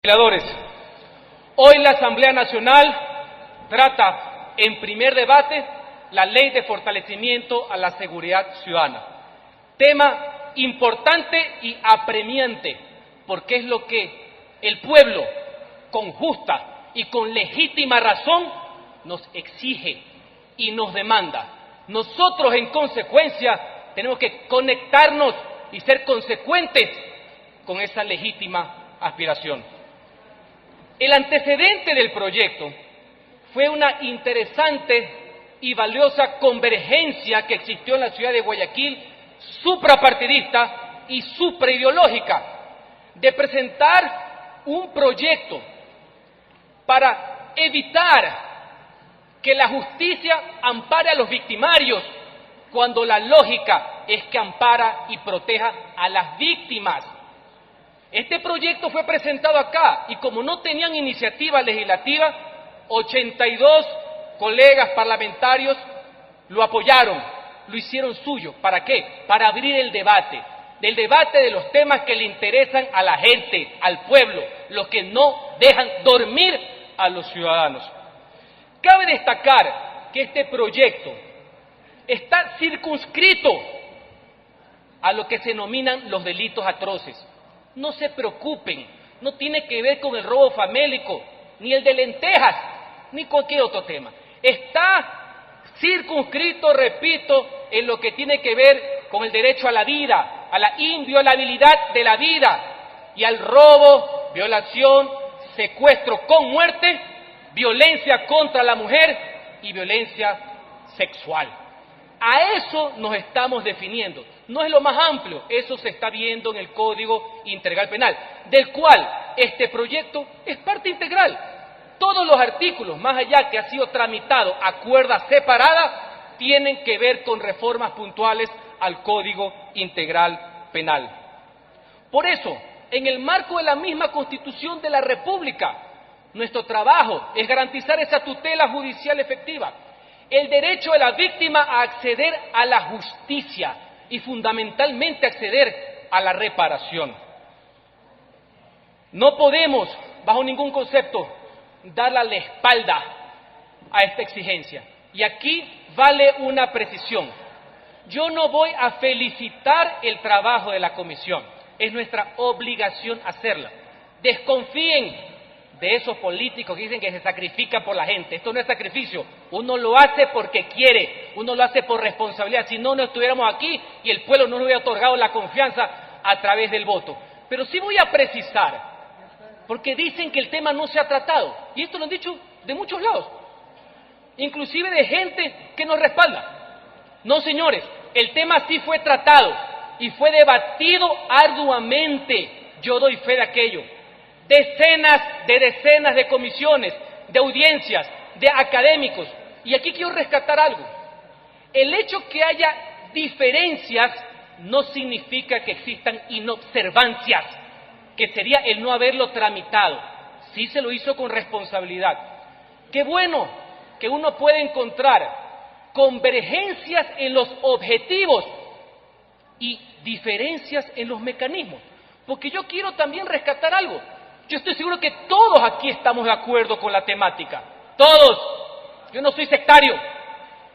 Legisladores, hoy la Asamblea Nacional trata en primer debate la Ley de Fortalecimiento a la Seguridad Ciudadana. Tema importante y apremiante, porque es lo que el pueblo, con justa y con legítima razón, nos exige y nos demanda. Nosotros, en consecuencia, tenemos que conectarnos y ser consecuentes con esa legítima aspiración. El antecedente del proyecto fue una interesante y valiosa convergencia que existió en la ciudad de Guayaquil, suprapartidista y supraideológica, de presentar un proyecto para evitar que la justicia ampare a los victimarios, cuando la lógica es que ampara y proteja a las víctimas. Este proyecto fue presentado acá y como no tenían iniciativa legislativa, 82 colegas parlamentarios lo apoyaron, lo hicieron suyo. ¿Para qué? Para abrir el debate, del debate de los temas que le interesan a la gente, al pueblo, los que no dejan dormir a los ciudadanos. Cabe destacar que este proyecto está circunscrito a lo que se denominan los delitos atroces. No se preocupen, no tiene que ver con el robo famélico, ni el de lentejas, ni cualquier otro tema. Está circunscrito, repito, en lo que tiene que ver con el derecho a la vida, a la inviolabilidad de la vida y al robo, violación, secuestro con muerte, violencia contra la mujer y violencia sexual. A eso nos estamos definiendo. No es lo más amplio, eso se está viendo en el Código Integral Penal, del cual este proyecto es parte integral. Todos los artículos, más allá que ha sido tramitado a cuerda separada, tienen que ver con reformas puntuales al Código Integral Penal. Por eso, en el marco de la misma Constitución de la República, nuestro trabajo es garantizar esa tutela judicial efectiva, el derecho de la víctima a acceder a la justicia y fundamentalmente acceder a la reparación. No podemos, bajo ningún concepto, darle la espalda a esta exigencia. Y aquí vale una precisión. Yo no voy a felicitar el trabajo de la comisión, es nuestra obligación hacerla. Desconfíen de esos políticos que dicen que se sacrifican por la gente. Esto no es sacrificio, uno lo hace porque quiere, uno lo hace por responsabilidad, si no, no estuviéramos aquí y el pueblo no nos hubiera otorgado la confianza a través del voto. Pero sí voy a precisar, porque dicen que el tema no se ha tratado, y esto lo han dicho de muchos lados, inclusive de gente que nos respalda. No, señores, el tema sí fue tratado y fue debatido arduamente, yo doy fe de aquello. Decenas de comisiones, de audiencias, de académicos. Y aquí quiero rescatar algo. El hecho que haya diferencias no significa que existan inobservancias, que sería el no haberlo tramitado. Sí se lo hizo con responsabilidad. Qué bueno que uno puede encontrar convergencias en los objetivos y diferencias en los mecanismos. Porque yo quiero también rescatar algo. Yo estoy seguro que todos aquí estamos de acuerdo con la temática, todos. Yo no soy sectario,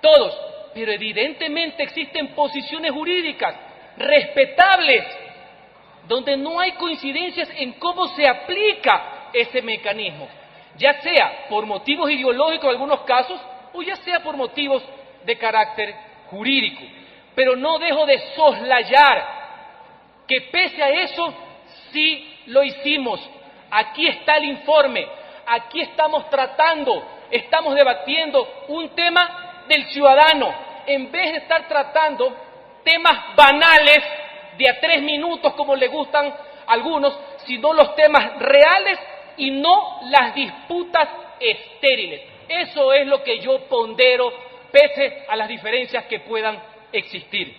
todos. Pero evidentemente existen posiciones jurídicas respetables, donde no hay coincidencias en cómo se aplica ese mecanismo, ya sea por motivos ideológicos en algunos casos, o ya sea por motivos de carácter jurídico. Pero no dejo de soslayar que pese a eso, sí lo hicimos. Aquí está el informe, aquí estamos tratando, estamos debatiendo un tema del ciudadano, en vez de estar tratando temas banales de a 3 minutos como le gustan a algunos, sino los temas reales y no las disputas estériles. Eso es lo que yo pondero, pese a las diferencias que puedan existir.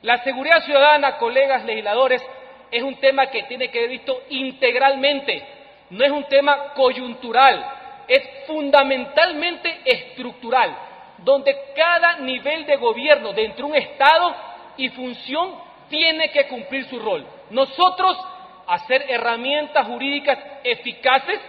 La seguridad ciudadana, colegas legisladores, es un tema que tiene que ser visto integralmente, no es un tema coyuntural, es fundamentalmente estructural, donde cada nivel de gobierno dentro de un Estado y función tiene que cumplir su rol. Nosotros a ser herramientas jurídicas eficaces,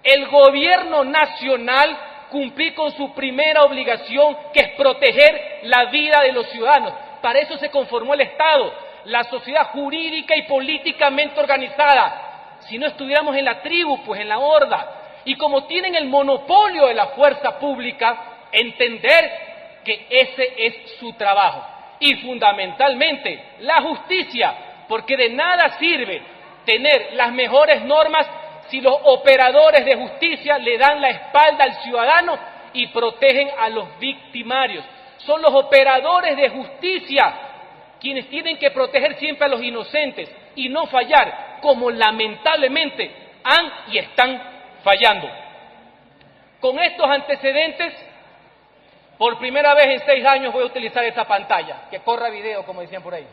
el gobierno nacional cumplir con su primera obligación, que es proteger la vida de los ciudadanos. Para eso se conformó el Estado, la sociedad jurídica y políticamente organizada. Si no estuviéramos en la tribu, pues en la horda. Y como tienen el monopolio de la fuerza pública, entender que ese es su trabajo. Y fundamentalmente, la justicia, porque de nada sirve tener las mejores normas si los operadores de justicia le dan la espalda al ciudadano y protegen a los victimarios. Son los operadores de justicia quienes tienen que proteger siempre a los inocentes y no fallar, como lamentablemente han y están fallando. Con estos antecedentes, por primera vez en 6 años voy a utilizar esa pantalla, que corra video, como decían por ahí.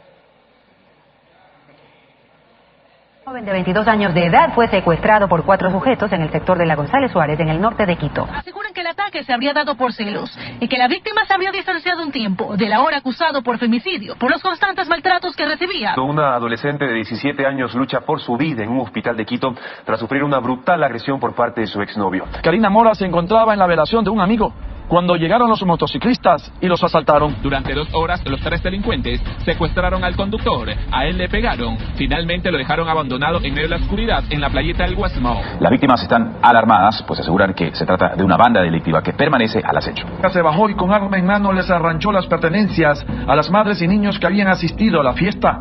Un joven de 22 años de edad fue secuestrado por 4 sujetos en el sector de la González Suárez, en el norte de Quito. Aseguran que el ataque se habría dado por celos y que la víctima se habría distanciado un tiempo del ahora acusado por femicidio, por los constantes maltratos que recibía. Una adolescente de 17 años lucha por su vida en un hospital de Quito tras sufrir una brutal agresión por parte de su exnovio. Karina Mora se encontraba en la velación de un amigo cuando llegaron los motociclistas y los asaltaron. Durante 2 horas, los 3 delincuentes secuestraron al conductor. A él le pegaron. Finalmente lo dejaron abandonado en medio de la oscuridad en la playita del Guasmo. Las víctimas están alarmadas, pues aseguran que se trata de una banda delictiva que permanece al acecho. Se bajó y con arma en mano les arranchó las pertenencias a las madres y niños que habían asistido a la fiesta.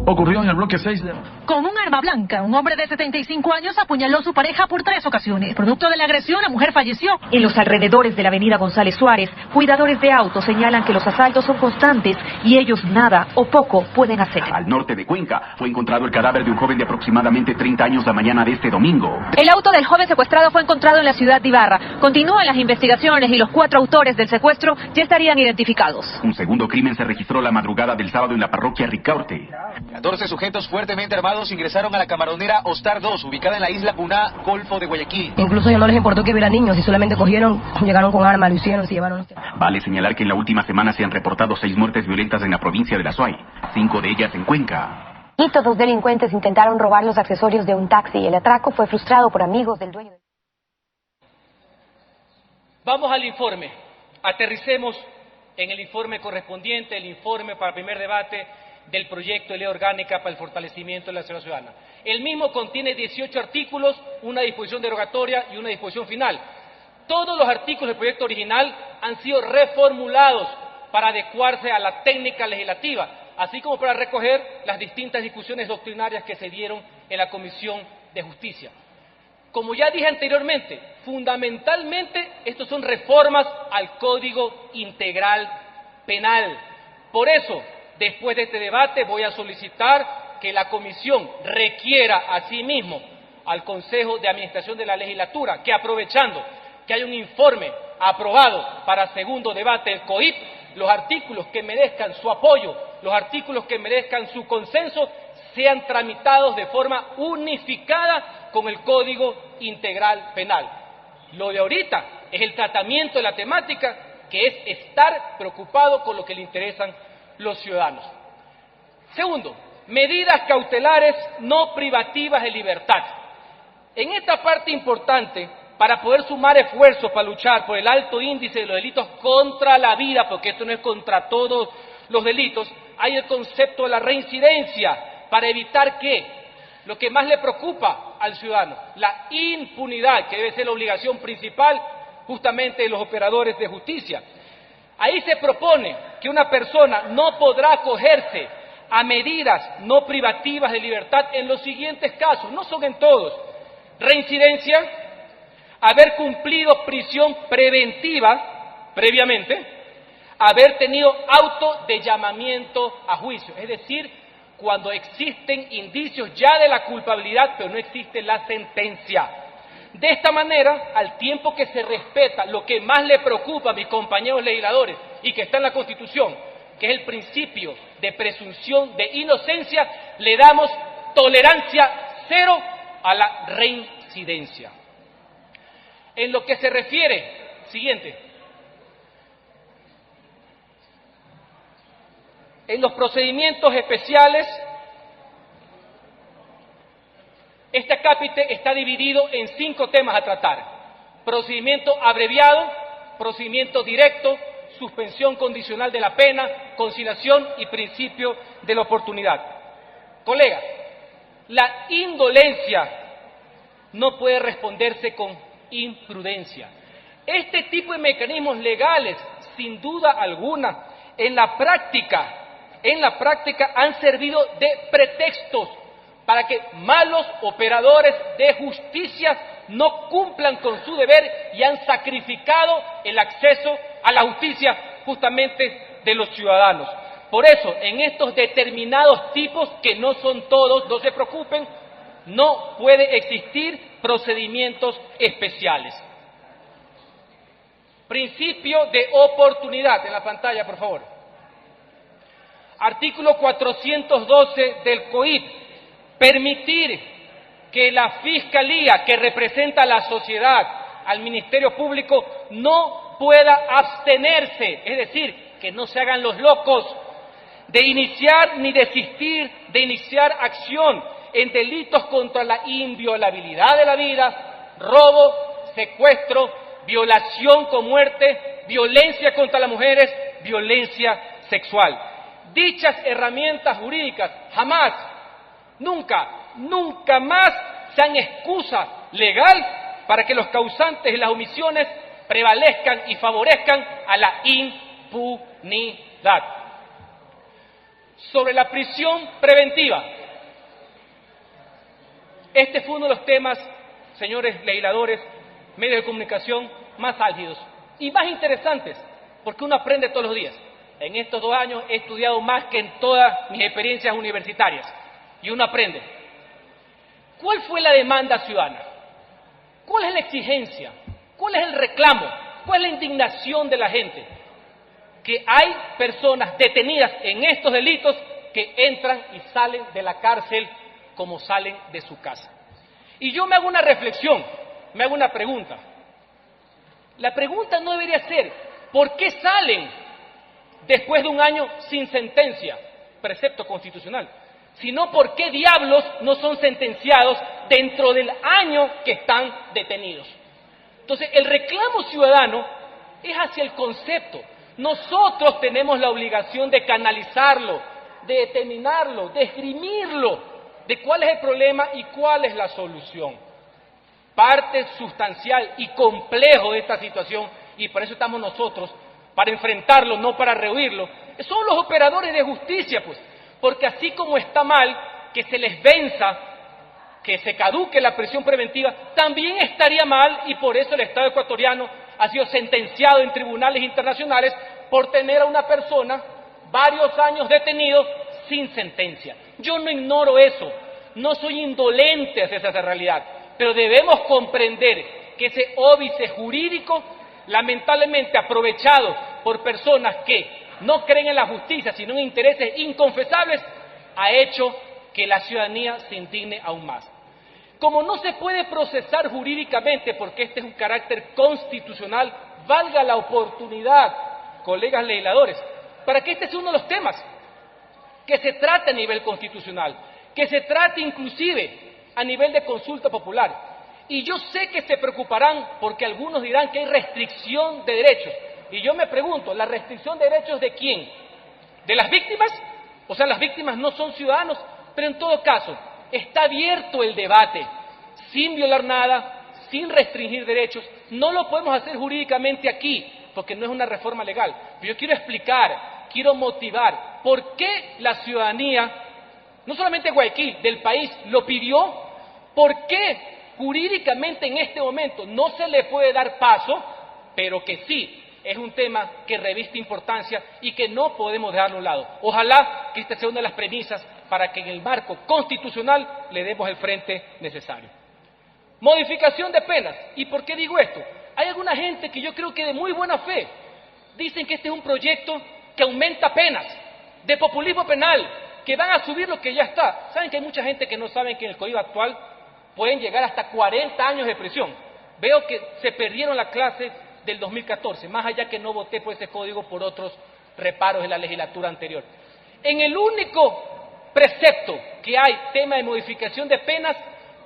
Ocurrió en el bloque 6 de... Con un arma blanca, un hombre de 75 años apuñaló a su pareja por 3 ocasiones. Producto de la agresión, la mujer falleció. En los alrededores de la avenida González Suárez, cuidadores de autos señalan que los asaltos son constantes y ellos nada o poco pueden hacer. Al norte de Cuenca fue encontrado el cadáver de un joven de aproximadamente 30 años la mañana de este domingo. El auto del joven secuestrado fue encontrado en la ciudad de Ibarra. Continúan las investigaciones y los 4 autores del secuestro ya estarían identificados. Un segundo crimen se registró la madrugada del sábado en la parroquia Ricaurte. 14 sujetos fuertemente armados ingresaron a la camaronera Ostar 2, ubicada en la isla Puná, Golfo de Guayaquil. Incluso ya no les importó que hubiera niños y solamente llegaron con armas, lo hicieron, se llevaron. Vale señalar que en la última semana se han reportado 6 muertes violentas en la provincia de La Suay, 5 de ellas en Cuenca. Y 2 delincuentes intentaron robar los accesorios de un taxi. El atraco fue frustrado por amigos del dueño. Vamos al informe. Aterricemos en el informe correspondiente, el informe para el primer debate del proyecto de ley orgánica para el fortalecimiento de la seguridad ciudadana. El mismo contiene 18 artículos, una disposición derogatoria y una disposición final. Todos los artículos del proyecto original han sido reformulados para adecuarse a la técnica legislativa, así como para recoger las distintas discusiones doctrinarias que se dieron en la Comisión de Justicia. Como ya dije anteriormente, fundamentalmente estos son reformas al Código Integral Penal. Por eso, después de este debate voy a solicitar que la Comisión requiera asimismo al Consejo de Administración de la Legislatura que, aprovechando que hay un informe aprobado para segundo debate del COIP, los artículos que merezcan su apoyo, los artículos que merezcan su consenso, sean tramitados de forma unificada con el Código Integral Penal. Lo de ahorita es el tratamiento de la temática, que es estar preocupado con lo que le interesan los ciudadanos. Segundo, medidas cautelares no privativas de libertad. En esta parte importante, para poder sumar esfuerzos para luchar por el alto índice de los delitos contra la vida, porque esto no es contra todos los delitos, hay el concepto de la reincidencia, para evitar que lo que más le preocupa al ciudadano, la impunidad, que debe ser la obligación principal justamente de los operadores de justicia. Ahí se propone que una persona no podrá acogerse a medidas no privativas de libertad en los siguientes casos, no son en todos: reincidencia, haber cumplido prisión preventiva previamente, haber tenido auto de llamamiento a juicio, es decir, cuando existen indicios ya de la culpabilidad, pero no existe la sentencia. De esta manera, al tiempo que se respeta lo que más le preocupa a mis compañeros legisladores y que está en la Constitución, que es el principio de presunción de inocencia, le damos tolerancia cero a la reincidencia. En lo que se refiere, siguiente, en los procedimientos especiales Este acápite está dividido en 5 temas a tratar: procedimiento abreviado, procedimiento directo, suspensión condicional de la pena, conciliación y principio de la oportunidad. Colegas, la indolencia no puede responderse con imprudencia. Este tipo de mecanismos legales, sin duda alguna, en la práctica han servido de pretextos para que malos operadores de justicia no cumplan con su deber y han sacrificado el acceso a la justicia justamente de los ciudadanos. Por eso, en estos determinados tipos, que no son todos, no se preocupen, no puede existir procedimientos especiales. Principio de oportunidad, en la pantalla, por favor. Artículo 412 del COIP, permitir que la Fiscalía, que representa a la sociedad, al Ministerio Público, no pueda abstenerse, es decir, que no se hagan los locos, de iniciar ni desistir de iniciar acción en delitos contra la inviolabilidad de la vida, robo, secuestro, violación con muerte, violencia contra las mujeres, violencia sexual. Dichas herramientas jurídicas jamás, nunca más sean excusa legal para que los causantes de las omisiones prevalezcan y favorezcan a la impunidad. Sobre la prisión preventiva, este fue uno de los temas, señores legisladores, medios de comunicación, más álgidos y más interesantes, porque uno aprende todos los días. En estos 2 años he estudiado más que en todas mis experiencias universitarias, y uno aprende. ¿Cuál fue la demanda ciudadana? ¿Cuál es la exigencia? ¿Cuál es el reclamo? ¿Cuál es la indignación de la gente? Que hay personas detenidas en estos delitos que entran y salen de la cárcel como salen de su casa. Y yo me hago una reflexión, me hago una pregunta. La pregunta no debería ser, ¿por qué salen después de 1 año sin sentencia, precepto constitucional? Sino, ¿por qué diablos no son sentenciados dentro del año que están detenidos? Entonces, el reclamo ciudadano es hacia el concepto. Nosotros tenemos la obligación de canalizarlo, de determinarlo, de esgrimirlo, de cuál es el problema y cuál es la solución. Parte sustancial y complejo de esta situación, y por eso estamos nosotros, para enfrentarlo, no para rehuirlo, son los operadores de justicia, pues, porque así como está mal que se les venza, que se caduque la prisión preventiva, también estaría mal, y por eso el Estado ecuatoriano ha sido sentenciado en tribunales internacionales por tener a una persona varios años detenido sin sentencia. Yo no ignoro eso, no soy indolente hacia esa realidad, pero debemos comprender que ese óbice jurídico, lamentablemente aprovechado por personas que no creen en la justicia, sino en intereses inconfesables, ha hecho que la ciudadanía se indigne aún más. Como no se puede procesar jurídicamente, porque este es un carácter constitucional, valga la oportunidad, colegas legisladores, para que este sea uno de los temas que se trate a nivel constitucional, que se trate inclusive a nivel de consulta popular. Y yo sé que se preocuparán porque algunos dirán que hay restricción de derechos. Y yo me pregunto, ¿la restricción de derechos de quién? ¿De las víctimas? O sea, las víctimas no son ciudadanos, pero en todo caso, está abierto el debate, sin violar nada, sin restringir derechos. No lo podemos hacer jurídicamente aquí, porque no es una reforma legal. Pero yo quiero explicar, quiero motivar por qué la ciudadanía, no solamente de Guayaquil, del país, lo pidió, por qué jurídicamente en este momento no se le puede dar paso, pero que sí es un tema que reviste importancia y que no podemos dejarlo a un lado. Ojalá que esta sea una de las premisas para que en el marco constitucional le demos el frente necesario. Modificación de penas. ¿Y por qué digo esto? Hay alguna gente que yo creo que de muy buena fe dicen que este es un proyecto que aumenta penas, de populismo penal, que van a subir lo que ya está. ¿Saben que hay mucha gente que no sabe que en el código actual pueden llegar hasta 40 años de prisión? Veo que se perdieron la clase del 2014, más allá que no voté por ese código por otros reparos de la legislatura anterior. En el único precepto que hay, tema de modificación de penas,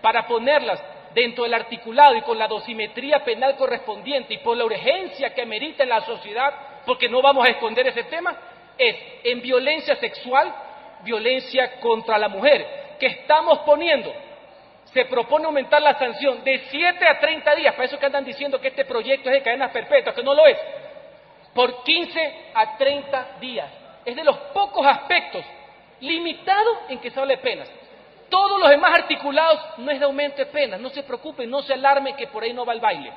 para ponerlas dentro del articulado y con la dosimetría penal correspondiente y por la urgencia que amerita en la sociedad, porque no vamos a esconder ese tema, es en violencia sexual, violencia contra la mujer, que estamos poniendo. Se propone aumentar la sanción de 7 a 30 días, para eso que andan diciendo que este proyecto es de cadenas perpetuas, que no lo es, por 15 a 30 días. Es de los pocos aspectos limitados en que se habla de penas. Todos los demás articulados no es de aumento de penas, no se preocupen, no se alarmen que por ahí no va el baile.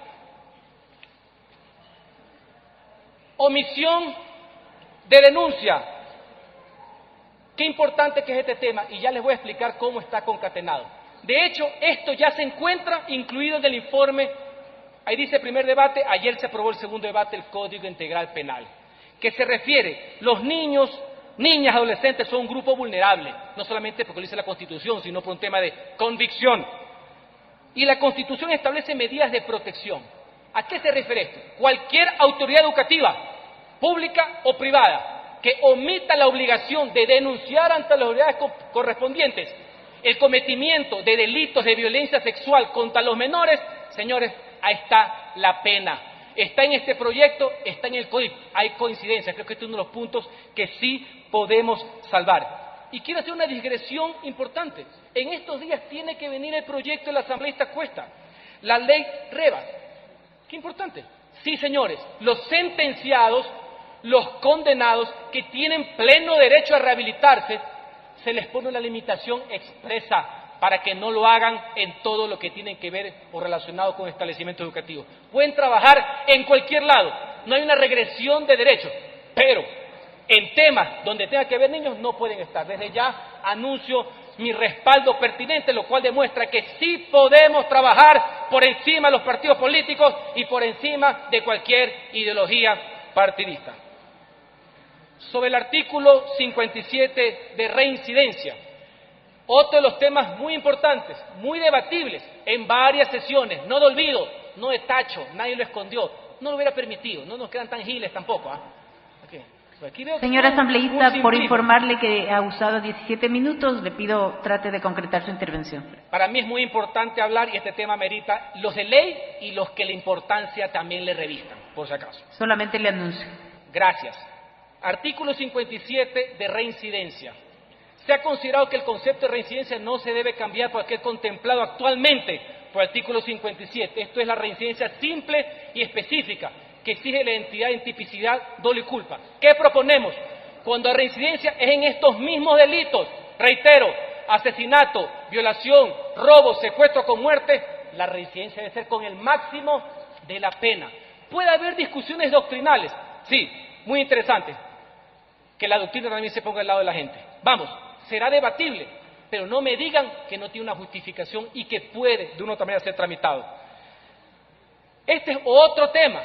Omisión de denuncia. Qué importante que es este tema y ya les voy a explicar cómo está concatenado. De hecho, esto ya se encuentra incluido en el informe, ahí dice primer debate, ayer se aprobó el segundo debate, el Código Integral Penal, que se refiere, los niños, niñas, adolescentes son un grupo vulnerable, no solamente porque lo dice la Constitución, sino por un tema de convicción. Y la Constitución establece medidas de protección. ¿A qué se refiere esto? Cualquier autoridad educativa, pública o privada, que omita la obligación de denunciar ante las autoridades correspondientes el cometimiento de delitos de violencia sexual contra los menores, señores, ahí está la pena. Está en este proyecto, está en el código, hay coincidencia, creo que este es uno de los puntos que sí podemos salvar. Y quiero hacer una digresión importante. En estos días tiene que venir el proyecto de la asambleísta Cuesta, la ley Revas. Qué importante. Sí, señores, los sentenciados, los condenados que tienen pleno derecho a rehabilitarse, se les pone una limitación expresa para que no lo hagan en todo lo que tienen que ver o relacionado con establecimientos educativos. Pueden trabajar en cualquier lado, no hay una regresión de derechos, pero en temas donde tenga que ver niños no pueden estar. Desde ya anuncio mi respaldo pertinente, lo cual demuestra que sí podemos trabajar por encima de los partidos políticos y por encima de cualquier ideología partidista. Sobre el artículo 57 de reincidencia, otro de los temas muy importantes, muy debatibles, en varias sesiones, no de olvido, no de tacho, nadie lo escondió, no lo hubiera permitido, no nos quedan tan giles tampoco. Señor asambleísta, por informarle que ha usado 17 minutos, le pido trate de concretar su intervención. Para mí es muy importante hablar y este tema merita los de ley y los que la importancia también le revistan, por si acaso. Solamente le anuncio. Gracias. Artículo 57 de reincidencia. Se ha considerado que el concepto de reincidencia no se debe cambiar por aquel contemplado actualmente por el artículo 57. Esto es la reincidencia simple y específica que exige la identidad en tipicidad, dolo y culpa. ¿Qué proponemos? Cuando la reincidencia es en estos mismos delitos, reitero, asesinato, violación, robo, secuestro con muerte, la reincidencia debe ser con el máximo de la pena. Puede haber discusiones doctrinales, sí, muy interesantes, que la doctrina también se ponga al lado de la gente. Vamos, será debatible, pero no me digan que no tiene una justificación y que puede de una u otra manera ser tramitado. Este es otro tema,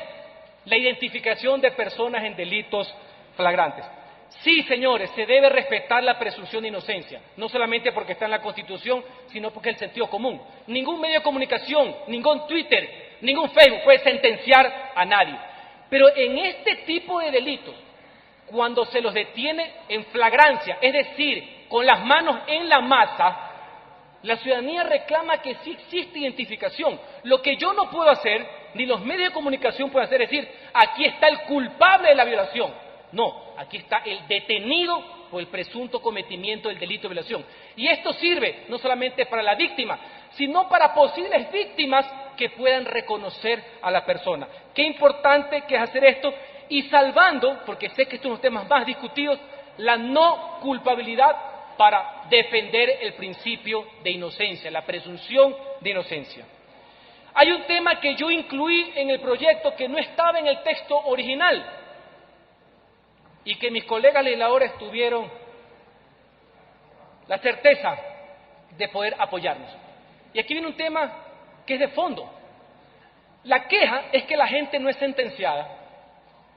la identificación de personas en delitos flagrantes. Sí, señores, se debe respetar la presunción de inocencia, no solamente porque está en la Constitución, sino porque es el sentido común. Ningún medio de comunicación, ningún Twitter, ningún Facebook puede sentenciar a nadie. Pero en este tipo de delitos, cuando se los detiene en flagrancia, es decir, con las manos en la masa, la ciudadanía reclama que sí existe identificación. Lo que yo no puedo hacer, ni los medios de comunicación pueden hacer, es decir, aquí está el culpable de la violación. No, aquí está el detenido por el presunto cometimiento del delito de violación. Y esto sirve no solamente para la víctima, sino para posibles víctimas que puedan reconocer a la persona. Qué importante que es hacer esto y salvando, porque sé que estos son los temas más discutidos, la no culpabilidad para defender el principio de inocencia, la presunción de inocencia. Hay un tema que yo incluí en el proyecto que no estaba en el texto original y que mis colegas legisladores tuvieron la certeza de poder apoyarnos. Y aquí viene un tema que es de fondo. La queja es que la gente no es sentenciada,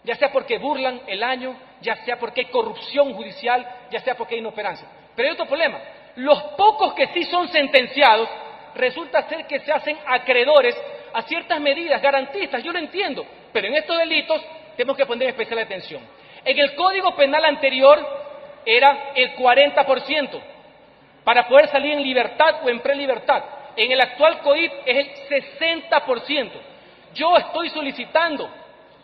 ya sea porque burlan el año, ya sea porque hay corrupción judicial, ya sea porque hay inoperancia. Pero hay otro problema. Los pocos que sí son sentenciados, resulta ser que se hacen acreedores a ciertas medidas garantistas. Yo lo entiendo, pero en estos delitos tenemos que poner especial atención. En el Código Penal anterior era el 40% para poder salir en libertad o en prelibertad. en el actual COIP es el 60%. Yo estoy solicitando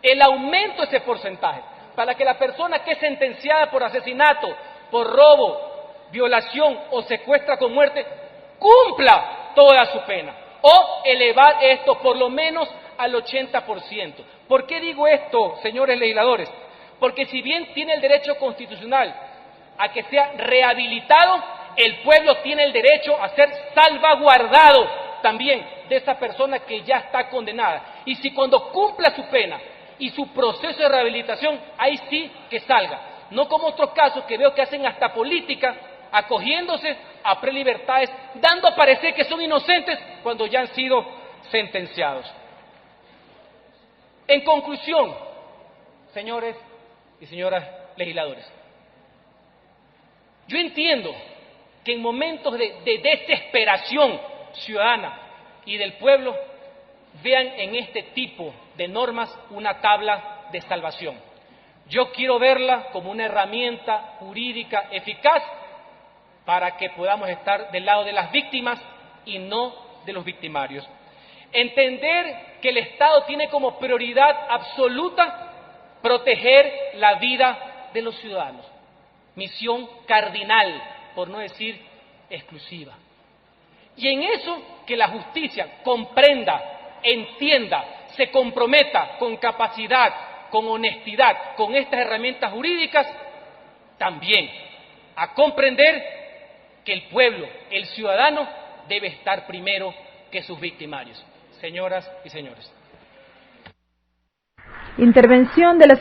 el aumento de ese porcentaje para que la persona que es sentenciada por asesinato, por robo, violación o secuestra con muerte cumpla toda su pena o elevar esto por lo menos al 80%. ¿Por qué digo esto, señores legisladores? Porque si bien tiene el derecho constitucional a que sea rehabilitado, el pueblo tiene el derecho a ser salvaguardado también de esa persona que ya está condenada. Y si cuando cumpla su pena y su proceso de rehabilitación, ahí sí que salga. No como otros casos que veo que hacen hasta política, acogiéndose a prelibertades, dando a parecer que son inocentes cuando ya han sido sentenciados. En conclusión, señores y señoras legisladores, yo entiendo que en momentos de desesperación ciudadana y del pueblo vean en este tipo de normas una tabla de salvación. Yo quiero verla como una herramienta jurídica eficaz para que podamos estar del lado de las víctimas y no de los victimarios. Entender que el Estado tiene como prioridad absoluta proteger la vida de los ciudadanos. Misión cardinal, por no decir exclusiva. Y en eso que la justicia comprenda, entienda, se comprometa con capacidad, con honestidad, con estas herramientas jurídicas, también a comprender que el pueblo, el ciudadano, debe estar primero que sus victimarios. Señoras y señores. Intervención de la